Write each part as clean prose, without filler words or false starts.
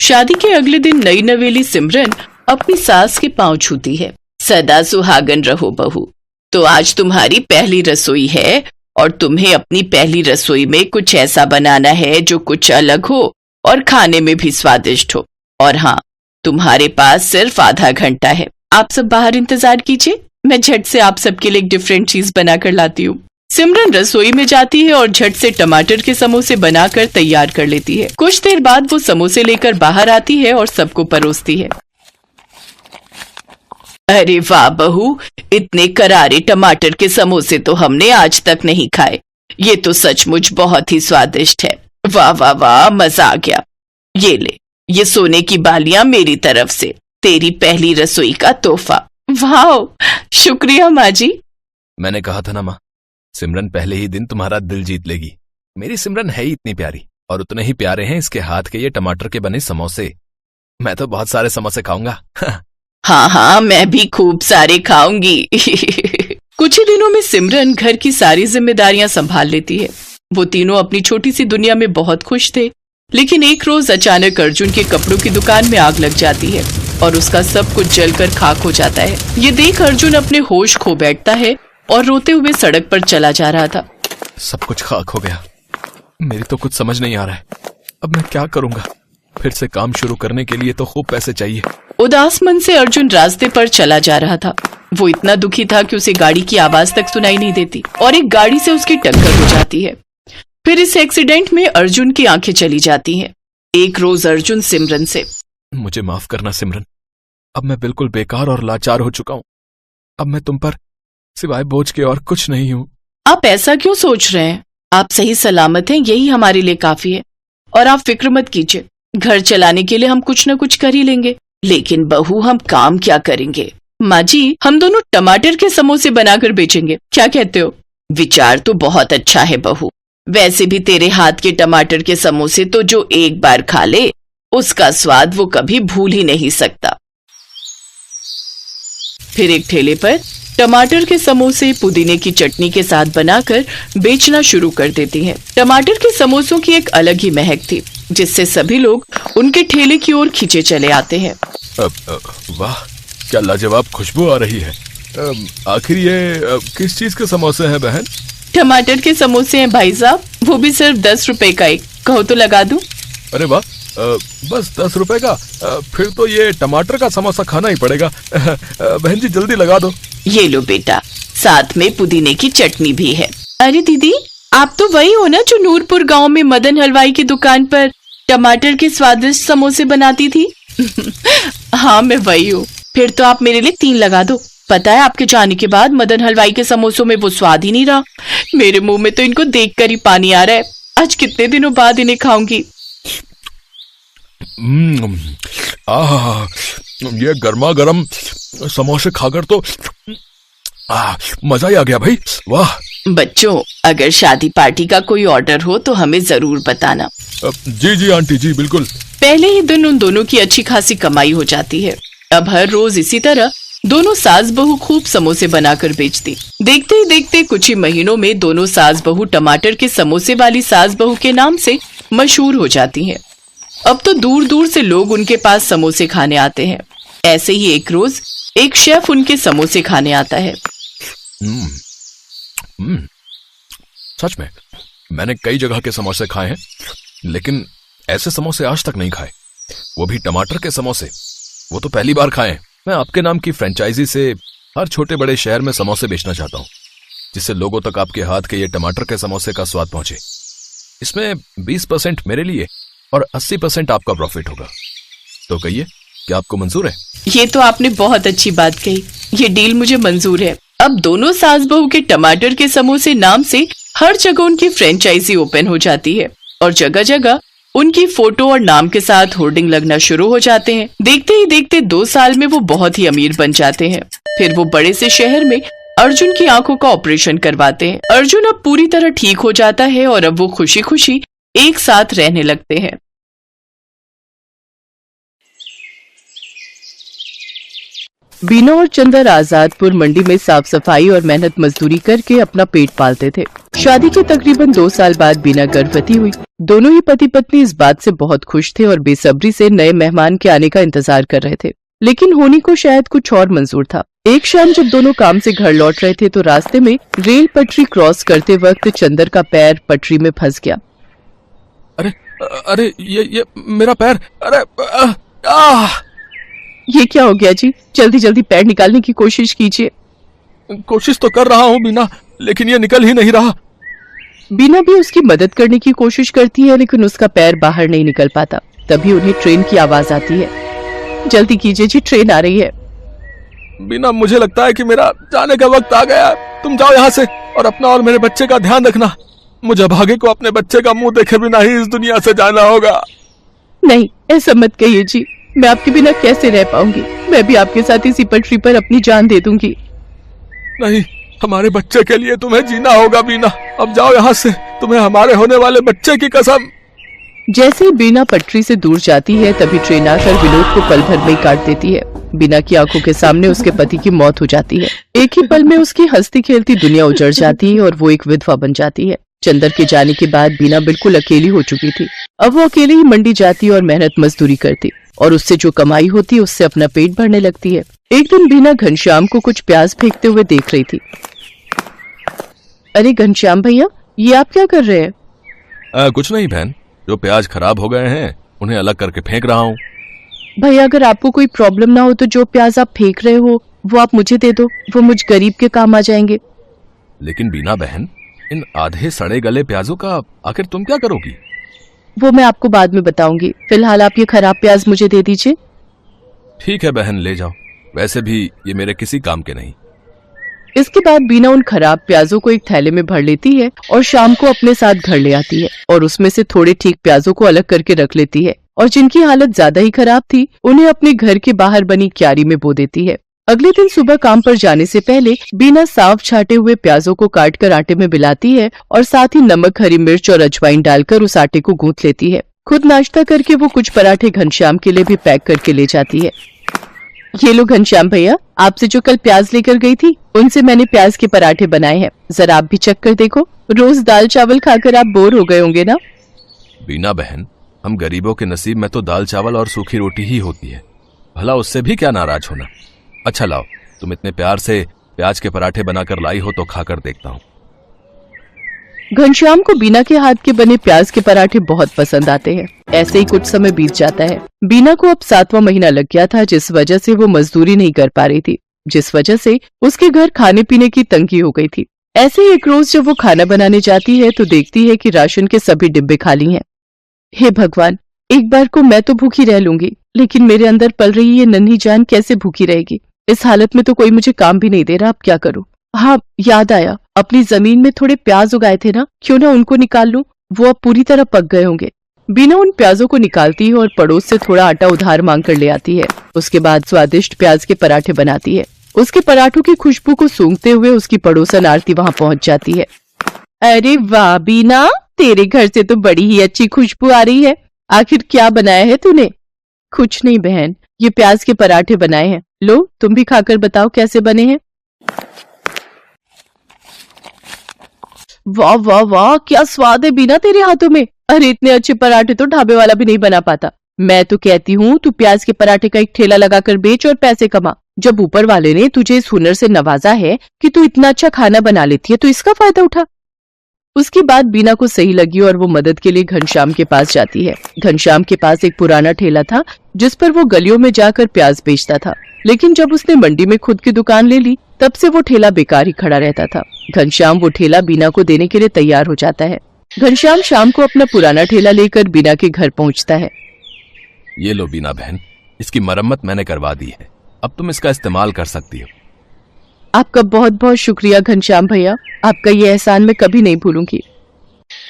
शादी के अगले दिन नई नवेली सिमरन अपनी सास के पांव छूती है। सदा सुहागन रहो बहू। तो आज तुम्हारी पहली रसोई है और तुम्हें अपनी पहली रसोई में कुछ ऐसा बनाना है जो कुछ अलग हो और खाने में भी स्वादिष्ट हो। और हाँ, तुम्हारे पास सिर्फ आधा घंटा है। आप सब बाहर इंतजार कीजिए, मैं झट से आप सबके लिए एक डिफरेंट चीज बनाकर लाती हूँ। सिमरन रसोई में जाती है और झट से टमाटर के समोसे बनाकर तैयार कर लेती है। कुछ देर बाद वो समोसे लेकर बाहर आती है और सबको परोसती है। अरे वाह बहू, इतने करारे टमाटर के समोसे तो हमने आज तक नहीं खाए। ये तो सचमुच बहुत ही स्वादिष्ट है। वाह वाह वाह, मजा आ गया। ये ले, ये सोने की बालियां मेरी तरफ से, तेरी पहली रसोई का तोहफा। वाह, शुक्रिया माँ जी। मैंने कहा था ना माँ, सिमरन पहले ही दिन तुम्हारा दिल जीत लेगी। मेरी सिमरन है ही इतनी प्यारी, और उतने ही प्यारे हैं इसके हाथ के ये टमाटर के बने समोसे। मैं तो बहुत सारे समोसे खाऊंगा। हाँ हाँ, मैं भी खूब सारे खाऊंगी। कुछ ही दिनों में सिमरन घर की सारी जिम्मेदारियां संभाल लेती है। वो तीनों अपनी छोटी सी दुनिया में बहुत खुश थे, लेकिन एक रोज अचानक अर्जुन के कपड़ों की दुकान में आग लग जाती है और उसका सब कुछ जलकर खाक हो जाता है। ये देख अर्जुन अपने होश खो बैठता है और रोते हुए सड़क पर चला जा रहा था। सब कुछ खाक हो गया। मेरी तो कुछ समझ नहीं आ रहा है। अब मैं क्या करूंगा? फिर से काम शुरू करने के लिए तो खूब पैसे चाहिए। उदास मन से अर्जुन रास्ते पर चला जा रहा था। वो इतना दुखी था कि उसे गाड़ी की आवाज तक सुनाई नहीं देती और एक गाड़ी से उसकी टक्कर हो जाती है। फिर इस एक्सीडेंट में अर्जुन की आंखें चली जाती हैं। एक रोज अर्जुन सिमरन से, मुझे माफ करना सिमरन, अब मैं बिल्कुल बेकार और लाचार हो चुका हूँ। अब मैं तुम पर सिवाय बोझ के और कुछ नहीं हूँ। आप ऐसा क्यों सोच रहे हैं? आप सही सलामत हैं, यही हमारे लिए काफी है। और आप फिक्र मत कीजिए, घर चलाने के लिए हम कुछ न कुछ कर ही लेंगे। लेकिन बहू, हम काम क्या करेंगे? माँ जी, हम दोनों टमाटर के समोसे बनाकर बेचेंगे, क्या कहते हो? विचार तो बहुत अच्छा है बहू। वैसे भी तेरे हाथ के टमाटर के समोसे तो जो एक बार खा ले, उसका स्वाद वो कभी भूल ही नहीं सकता। फिर एक ठेले पर टमाटर के समोसे पुदीने की चटनी के साथ बनाकर बेचना शुरू कर देती हैं। टमाटर के समोसों की एक अलग ही महक थी, जिससे सभी लोग उनके ठेले की ओर खींचे चले आते हैं। वाह, क्या लाजवाब खुशबू आ रही है। आखिर ये किस चीज के समोसे हैं बहन? टमाटर के समोसे हैं भाई साहब, वो भी सिर्फ 10 रुपए का एक। कहो तो लगा दूं? अरे वाह, बस 10 रुपए का? फिर तो ये टमाटर का समोसा खाना ही पड़ेगा। बहन जी जल्दी लगा दो। ये लो बेटा, साथ में पुदीने की चटनी भी है। अरे दीदी, आप तो वही हो ना जो नूरपुर गांव में मदन हलवाई की दुकान पर टमाटर के स्वादिष्ट समोसे बनाती थी? हाँ, मैं वही हूँ। फिर तो आप मेरे लिए 3 लगा दो। पता है, आपके जाने के बाद मदन हलवाई के समोसों में वो स्वाद ही नहीं रहा। मेरे मुंह में तो इनको देखकर ही पानी आ रहा है। आज कितने दिनों बाद इन्हें खाऊंगी। ये गर्मा गर्म समोसे खाकर तो मजा ही आ गया भाई। वाह। बच्चों, अगर शादी पार्टी का कोई ऑर्डर हो तो हमें जरूर बताना। जी जी आंटी जी, बिल्कुल। पहले ही दिन उन दोनों की अच्छी खासी कमाई हो जाती है। अब हर रोज इसी तरह दोनों सास बहू खूब समोसे बनाकर बेचती। देखते ही देखते कुछ ही महीनों में दोनों सास बहू टमाटर के समोसे वाली सास बहू के नाम से मशहूर हो जाती हैं। अब तो दूर दूर से लोग उनके पास समोसे खाने आते हैं। ऐसे ही एक रोज एक शेफ उनके समोसे खाने आता है। सच में मैंने कई जगह के समोसे खाए हैं, लेकिन ऐसे समोसे आज तक नहीं खाए, वो भी टमाटर के समोसे। वो तो पहली बार खाए। मैं आपके नाम की फ्रेंचाइजी से हर छोटे बड़े शहर में समोसे बेचना चाहता हूँ, जिससे लोगों तक आपके हाथ के ये टमाटर के समोसे का स्वाद पहुंचे। इसमें 20% मेरे लिए और 80% आपका प्रॉफिट होगा। तो कहिए, क्या आपको मंजूर है? ये तो आपने बहुत अच्छी बात कही। ये डील मुझे मंजूर है। अब दोनों सास बहू के टमाटर के समोसे नाम से हर जगह उनकी फ्रेंचाइजी ओपन हो जाती है और जगह जगह उनकी फोटो और नाम के साथ होर्डिंग लगना शुरू हो जाते हैं। देखते ही देखते 2 साल में वो बहुत ही अमीर बन जाते हैं। फिर वो बड़े से शहर में अर्जुन की आंखों का ऑपरेशन करवाते हैं। अर्जुन अब पूरी तरह ठीक हो जाता है और अब वो खुशी खुशी एक साथ रहने लगते हैं। बीना और चंदर आजादपुर मंडी में साफ सफाई और मेहनत मजदूरी करके अपना पेट पालते थे। शादी के तकरीबन 2 साल बाद बीना गर्भवती हुई। दोनों ही पति पत्नी इस बात से बहुत खुश थे और बेसब्री से नए मेहमान के आने का इंतजार कर रहे थे, लेकिन होनी को शायद कुछ और मंजूर था। एक शाम जब दोनों काम से घर लौट रहे थे तो रास्ते में रेल पटरी क्रॉस करते वक्त चंदर का पैर पटरी में फंस गया। अरे अरे ये मेरा पैर, अरे ये क्या हो गया जी? जल्दी जल्दी पैर निकालने की कोशिश कीजिए। कोशिश तो कर रहा हूँ बीना, लेकिन ये निकल ही नहीं रहा। बीना भी उसकी मदद करने की कोशिश करती है, लेकिन उसका पैर बाहर नहीं निकल पाता। तभी उन्हें ट्रेन की आवाज आती है। जल्दी कीजिए जी, ट्रेन आ रही है। बीना, मुझे लगता है कि मेरा जाने का वक्त आ गया। तुम जाओ यहाँ से और अपना और मेरे बच्चे का ध्यान रखना। मुझे भागे को अपने बच्चे का मुंह देखे बिना ही इस दुनिया से जाना होगा। नहीं, ऐसा मत कहिए जी, मैं आपके बिना कैसे रह पाऊंगी? मैं भी आपके साथ इसी पटरी पर अपनी जान दे दूंगी। नहीं, हमारे बच्चे के लिए तुम्हें जीना होगा बीना। अब जाओ यहाँ से, तुम्हें हमारे होने वाले बच्चे की कसम। जैसे ही बीना पटरी से दूर जाती है तभी ट्रेन आकर विनोद को पल भर में ही काट देती है। बीना की आंखों के सामने उसके पति की मौत हो जाती है। एक ही पल में उसकी हंसती खेलती दुनिया उजड़ जाती है और वो एक विधवा बन जाती है। चंदर के जाने के बाद बीना बिल्कुल अकेली हो चुकी थी। अब वो अकेले ही मंडी जाती और मेहनत मजदूरी करती और उससे जो कमाई होती उससे अपना पेट भरने लगती है। एक दिन बीना घनश्याम को कुछ प्याज फेंकते हुए देख रही थी। अरे घनश्याम भैया, ये आप क्या कर रहे हैं? कुछ नहीं बहन, जो प्याज खराब हो गए हैं उन्हें अलग करके फेंक रहा हूँ। भैया, अगर आपको कोई प्रॉब्लम ना हो तो जो प्याज आप फेंक रहे हो वो आप मुझे दे दो, वो मुझ गरीब के काम आ जाएंगे। लेकिन बीना बहन, इन आधे सड़े गले प्याजों का आखिर तुम क्या करोगी? वो मैं आपको बाद में बताऊंगी, फिलहाल आप ये खराब प्याज मुझे दे दीजिए। ठीक है बहन, ले जाओ। वैसे भी ये मेरे किसी काम के नहीं। इसके बाद बीना उन खराब प्याजों को एक थैले में भर लेती है और शाम को अपने साथ घर ले आती है और उसमें से थोड़े ठीक प्याजों को अलग करके रख लेती है और जिनकी हालत ज्यादा ही खराब थी उन्हें अपने घर के बाहर बनी क्यारी में बो देती है। अगले दिन सुबह काम पर जाने से पहले बीना साफ छाटे हुए प्याजों को काटकर आटे में मिलाती है और साथ ही नमक, हरी मिर्च और अजवाइन डालकर उस आटे को गूंथ लेती है। खुद नाश्ता करके वो कुछ पराठे घनश्याम के लिए भी पैक करके ले जाती है। ये लो घनश्याम भैया, आपसे जो कल प्याज लेकर गई थी उनसे मैंने प्याज के पराठे बनाए हैं, जरा आप भी चख कर देखो। रोज दाल चावल खाकर आप बोर हो गए होंगे ना? बीना बहन, हम गरीबों के नसीब में तो दाल चावल और सूखी रोटी ही होती है, भला उससे भी क्या नाराज होना। अच्छा लाओ, तुम इतने प्यार से प्याज के पराठे बनाकर लाई हो तो खाकर देखता हूँ। घनश्याम को बीना के हाथ के बने प्याज के पराठे बहुत पसंद आते हैं। ऐसे ही कुछ समय बीत जाता है। बीना को अब 7वां महीना लग गया था, जिस वजह से वो मजदूरी नहीं कर पा रही थी, जिस वजह से उसके घर खाने पीने की तंगी हो गई थी। ऐसे ही एक रोज जब वो खाना बनाने जाती है तो देखती है कि राशन के सभी डिब्बे खाली हैं। हे भगवान, एक बार को मैं तो भूखी रह लूंगी, लेकिन मेरे अंदर पल रही ये नन्ही जान कैसे भूखी रहेगी? इस हालत में तो कोई मुझे काम भी नहीं दे रहा, अब क्या करूं? हाँ, याद आया, अपनी जमीन में थोड़े प्याज उगाए थे ना, क्यों ना उनको निकाल लूं, वो अब पूरी तरह पक गए होंगे। बीना उन प्याजों को निकालती है और पड़ोस से थोड़ा आटा उधार मांग कर ले आती है। उसके बाद स्वादिष्ट प्याज के पराठे बनाती है। उसके पराठों की खुशबू को सूंघते हुए उसकी पड़ोसन आरती वहाँ पहुँच जाती है। अरे वाह बीना, तेरे घर से तो बड़ी ही अच्छी खुशबू आ रही है। आखिर क्या बनाया है तूने? कुछ नहीं बहन, ये प्याज के पराठे बनाए हैं। लो, तुम भी खाकर बताओ कैसे बने हैं। वाह वाह वाह, क्या स्वाद है बीना तेरे हाथों में। अरे इतने अच्छे पराठे तो ढाबे वाला भी नहीं बना पाता। मैं तो कहती हूँ तू प्याज के पराठे का एक ठेला लगाकर बेच और पैसे कमा। जब ऊपर वाले ने तुझे इस हुनर से नवाजा है कि तू इतना अच्छा खाना बना लेती है तो इसका फायदा उठा। उसकी बात बीना को सही लगी और वो मदद के लिए घनश्याम के पास जाती है। घनश्याम के पास एक पुराना ठेला था जिस पर वो गलियों में जाकर प्याज बेचता था, लेकिन जब उसने मंडी में खुद की दुकान ले ली तब से वो ठेला बेकार ही खड़ा रहता था। घनश्याम वो ठेला बीना को देने के लिए तैयार हो जाता है। घनश्याम शाम को अपना पुराना ठेला लेकर बीना के घर पहुंचता है। ये लो बीना बहन, इसकी मरम्मत मैंने करवा दी है, अब तुम इसका इस्तेमाल कर सकती हो। आपका बहुत बहुत शुक्रिया घनश्याम भैया, आपका ये एहसान मैं कभी नहीं भूलूंगी।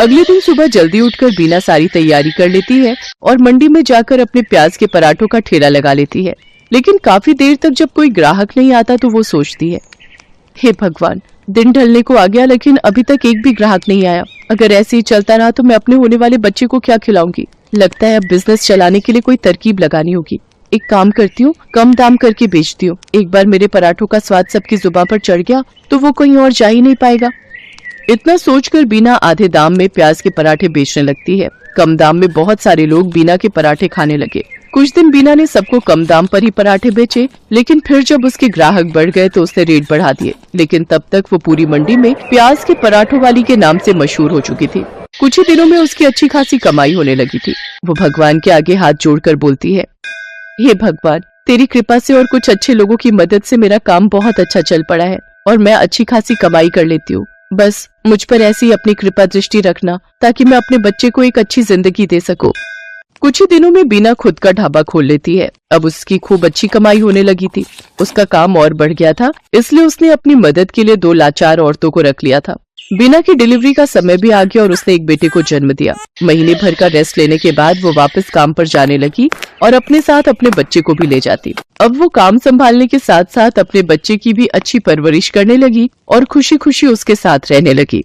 अगले दिन सुबह जल्दी उठकर बीना सारी तैयारी कर लेती है और मंडी में जाकर अपने प्याज के पराठों का ठेला लगा लेती है। लेकिन काफी देर तक जब कोई ग्राहक नहीं आता तो वो सोचती है, हे भगवान, दिन ढलने को आ गया लेकिन अभी तक एक भी ग्राहक नहीं आया। अगर ऐसे ही चलता रहा तो मैं अपने होने वाले बच्चे को क्या खिलाऊंगी? लगता है अब बिजनेस चलाने के लिए कोई तरकीब लगानी होगी। एक काम करती हूँ, कम दाम करके बेचती हूँ। एक बार मेरे पराठों का स्वाद सबकी जुबान पर चढ़ गया तो वो कहीं और जा ही नहीं पाएगा। इतना सोचकर बीना आधे दाम में प्याज के पराठे बेचने लगती है। कम दाम में बहुत सारे लोग बीना के पराठे खाने लगे। कुछ दिन बीना ने सबको कम दाम पर ही पराठे बेचे, लेकिन फिर जब उसके ग्राहक बढ़ गए तो उसने रेट बढ़ा दिए। लेकिन तब तक वो पूरी मंडी में प्याज के पराठों वाली के नाम से मशहूर हो चुकी थी। कुछ ही दिनों में उसकी अच्छी खासी कमाई होने लगी थी। वो भगवान के आगे हाथ जोड़कर बोलती है, हे भगवान, तेरी कृपा से और कुछ अच्छे लोगों की मदद से मेरा काम बहुत अच्छा चल पड़ा है और मैं अच्छी खासी कमाई कर लेती हूँ। बस मुझ पर ऐसी अपनी कृपा दृष्टि रखना ताकि मैं अपने बच्चे को एक अच्छी जिंदगी दे सकूं। कुछ ही दिनों में बीना खुद का ढाबा खोल लेती है। अब उसकी खूब अच्छी कमाई होने लगी थी। उसका काम और बढ़ गया था, इसलिए उसने अपनी मदद के लिए 2 लाचार औरतों को रख लिया था। बीना की डिलीवरी का समय भी आ गया और उसने एक बेटे को जन्म दिया। महीने भर का रेस्ट लेने के बाद वो वापस काम पर जाने लगी और अपने साथ अपने बच्चे को भी ले जाती। अब वो काम संभालने के साथ साथ अपने बच्चे की भी अच्छी परवरिश करने लगी और खुशी खुशी उसके साथ रहने लगी।